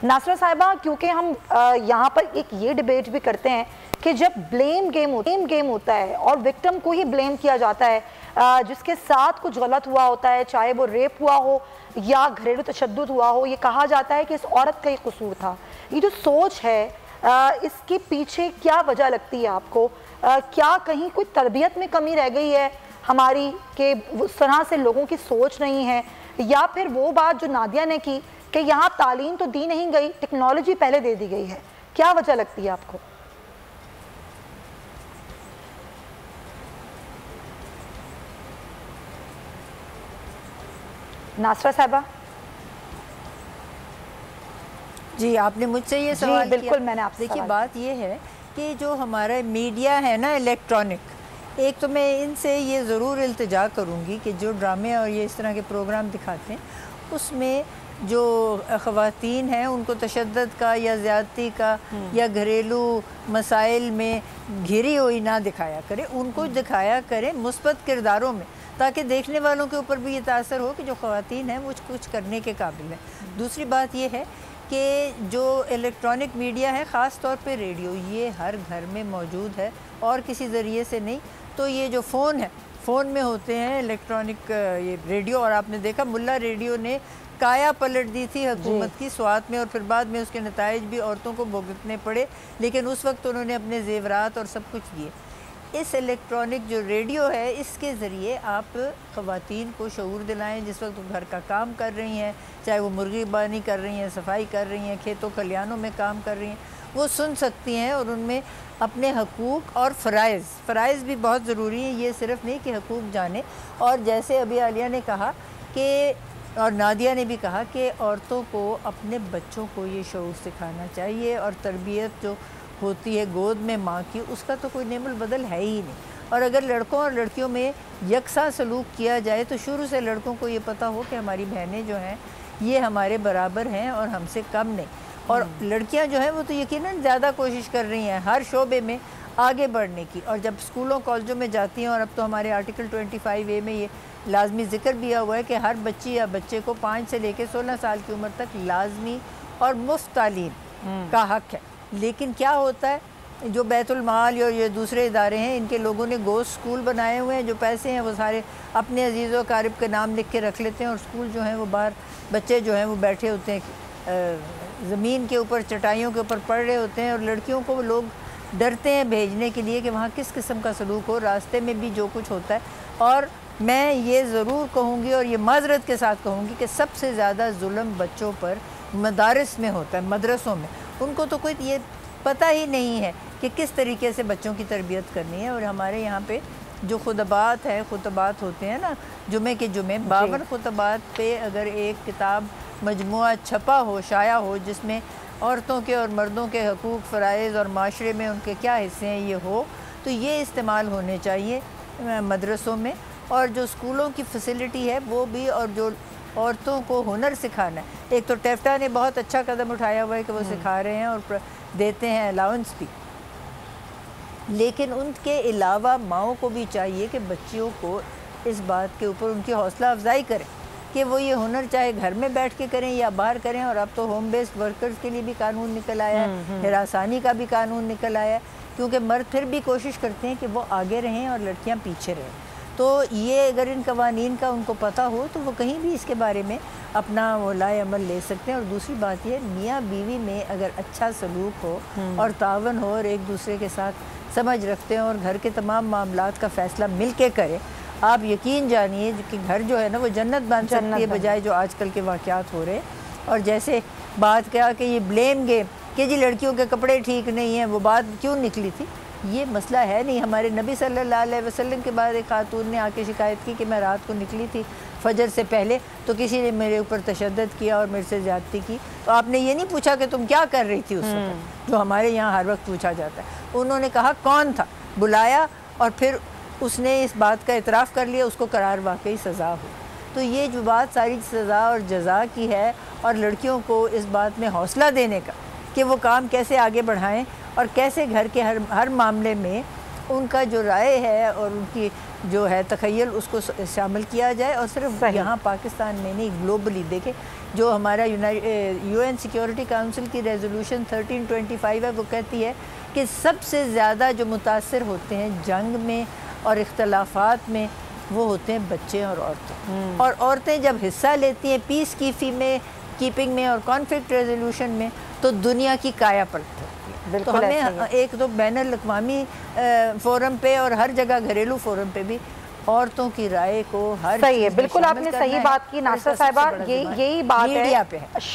नासरा साहिबा, क्योंकि हम यहाँ पर एक ये डिबेट भी करते हैं कि जब ब्लेम गेम होता है और विक्टिम को ही ब्लेम किया जाता है, जिसके साथ कुछ गलत हुआ होता है, चाहे वो रेप हुआ हो या घरेलू तशद्दुद हुआ हो, ये कहा जाता है कि इस औरत का ही कसूर था। ये जो सोच है, इसके पीछे क्या वजह लगती है आपको? क्या कहीं कोई तरबियत में कमी रह गई है हमारी कि उस तरह से लोगों की सोच नहीं है, या फिर वो बात जो नादिया ने की कि यहाँ तालीम तो दी नहीं गई, टेक्नोलॉजी पहले दे दी गई है? क्या वजह लगती है आपको? नासरा साहिबा जी, आपने मुझसे ये सवाल किया। बिल्कुल, मैंने आपसे देखिए, बात ये है कि जो हमारा मीडिया है ना इलेक्ट्रॉनिक, एक तो मैं इनसे ये ज़रूर इल्तिजा करूँगी कि जो ड्रामे और ये इस तरह के प्रोग्राम दिखाते हैं उसमें जो ख़वातीन हैं उनको तशद्दुद का या ज़्यादती का या घरेलू मसाइल में घिरी हुई ना दिखाया करें, उनको दिखाया करें मुस्बत किरदारों में, ताकि देखने वालों के ऊपर भी ये तासर हो कि जो ख़वातीन हैं वो कुछ करने के काबिल हैं। दूसरी बात ये है कि जो इलेक्ट्रॉनिक मीडिया है, ख़ास तौर पे रेडियो, ये हर घर में मौजूद है और किसी ज़रिए से नहीं। तो ये जो फ़ोन है, फ़ोन में होते हैं इलेक्ट्रॉनिक ये रेडियो, और आपने देखा मुल्ला रेडियो ने काया पलट दी थी हुकूमत की स्वात में, और फिर बाद में उसके नताइज भी औरतों को भुगतने पड़े, लेकिन उस वक्त उन्होंने अपने ज़ेवरात और सब कुछ दिए। इस इलेक्ट्रॉनिक जो रेडियो है, इसके ज़रिए आप ख़वातीन को शऊर दिलाएं जिस वक्त वो घर का काम कर रही हैं, चाहे वो मुर्गी बानी कर रही हैं, सफाई कर रही हैं, खेतों खलियानों में काम कर रही हैं, वो सुन सकती हैं और उनमें अपने हकूक़ और फ़राइज़ भी बहुत ज़रूरी हैं। ये सिर्फ़ नहीं कि हकूक़ जाने, और जैसे अभी आलिया ने कहा कि, और नादिया ने भी कहा कि औरतों को अपने बच्चों को ये शऊर सिखाना चाहिए, और तरबियत जो होती है गोद में माँ की, उसका तो कोई नेमुल बदल है ही नहीं। और अगर लड़कों और लड़कियों में यकसा सलूक किया जाए तो शुरू से लड़कों को ये पता हो कि हमारी बहनें जो हैं ये हमारे बराबर हैं और हमसे कम नहीं, और लड़कियां जो हैं वो तो यकीनन ज़्यादा कोशिश कर रही हैं हर शोबे में आगे बढ़ने की, और जब स्कूलों कॉलेजों में जाती हैं, और अब तो हमारे आर्टिकल 25A में ये लाजमी ज़िक्र भी हुआ है कि हर बच्ची या बच्चे को 5 से लेकर 16 साल की उम्र तक लाजमी और मुफ्त तालीम का हक़ है। लेकिन क्या होता है, जो बैतुल माल और ये दूसरे इदारे हैं, इनके लोगों ने गोश्त स्कूल बनाए हुए हैं, जो पैसे हैं वो सारे अपने अजीज़ व क़ारिब के नाम लिख के रख लेते हैं, और स्कूल जो हैं वो बाहर बच्चे जो हैं वो बैठे होते हैं ज़मीन के ऊपर, चटाइयों के ऊपर पढ़ रहे होते हैं, और लड़कियों को लोग डरते हैं भेजने के लिए कि वहाँ किस किस्म का सलूक हो, रास्ते में भी जो कुछ होता है। और मैं ये ज़रूर कहूँगी और ये माज़रत के साथ कहूँगी कि सबसे ज़्यादा जुल्म बच्चों पर मदारिस में होता है, मदरसों में। उनको तो कोई ये पता ही नहीं है कि किस तरीके से बच्चों की तरबियत करनी है। और हमारे यहाँ पे जो खुतबात होते हैं ना, जुमे के जुमे 52 खुतबात पे अगर एक किताब मजमुआ छपा हो, शाया हो, जिसमें औरतों के और मर्दों के हकूक़, फ़राइज़ और माशरे में उनके क्या हिस्से हैं ये हो, तो ये इस्तेमाल होने चाहिए मदरसों में। और जो स्कूलों की फैसिलिटी है वो भी, और जो औरतों को हुनर सिखाना है, एक तो टेफ्टा ने बहुत अच्छा कदम उठाया हुआ है कि वो सिखा रहे हैं और देते हैं अलाउंस भी, लेकिन उनके अलावा माओं को भी चाहिए कि बच्चियों को इस बात के ऊपर उनकी हौसला अफजाई करें कि वो ये हुनर चाहे घर में बैठ के करें या बाहर करें। और अब तो होम बेस्ड वर्कर्स के लिए भी कानून निकल आया है, हिरासानी का भी कानून निकल आया है, क्योंकि मर्द फिर भी कोशिश करते हैं कि वो आगे रहें और लड़कियाँ पीछे रहें। तो ये अगर इन कवानीन का उनको पता हो तो वो कहीं भी इसके बारे में अपना वो लाए अमल ले सकते हैं। और दूसरी बात ये, मियाँ बीवी में अगर अच्छा सलूक हो और तावन हो और एक दूसरे के साथ समझ रखते हैं और घर के तमाम मामलात का फ़ैसला मिल के करें, आप यकीन जानिए कि घर जो है ना वो जन्नत बन सकती है, बजाय जो आजकल के वाक़यात हो रहे हैं। और जैसे बात क्या कि ये ब्लेम गेम कि जी लड़कियों के कपड़े ठीक नहीं हैं, वो बात क्यों निकली थी, ये मसला है नहीं। हमारे नबी सल्लल्लाहु अलैहि वसल्लम के बाद एक खातून ने आके शिकायत की कि मैं रात को निकली थी फजर से पहले, तो किसी ने मेरे ऊपर तशद्दुद किया और मेरे से ज़्यादती की। तो आपने ये नहीं पूछा कि तुम क्या कर रही थी उस वक्त, जो हमारे यहाँ हर वक्त पूछा जाता है। उन्होंने कहा कौन था, बुलाया, और फिर उसने इस बात का इतराफ़ कर लिया, उसको करार वाकई सज़ा हो। तो ये जो बात सारी सज़ा और जज़ा की है, और लड़कियों को इस बात में हौसला देने का कि वो काम कैसे आगे बढ़ाएं और कैसे घर के हर मामले में उनका जो राय है और उनकी जो है तख़य्युल उसको शामिल किया जाए। और सिर्फ यहाँ पाकिस्तान में नहीं, ग्लोबली देखें جو ہمارا UN سیکیورٹی کاؤنسل کی ریزولوشن 1325 ہے، وہ کہتی ہے کہ سب سے زیادہ جو متاثر ہوتے ہیں جنگ میں اور اختلافات میں وہ ہوتے ہیں بچے اور عورتیں، اور عورتیں جب حصہ لیتی ہیں پیس کیپنگ میں اور کانفلکٹ ریزولوشن میں تو دنیا کی کایا پلٹ ہوتی ہے۔ تو ہمیں ایک تو بین الاقوامی فورم پہ اور ہر جگہ گھریلو فورم پہ بھی عورتوں کی رائے کو ہر صحیح ہے، بالکل آپ نے صحیح بات کی ناصرہ صاحبہ، یہی بات ہے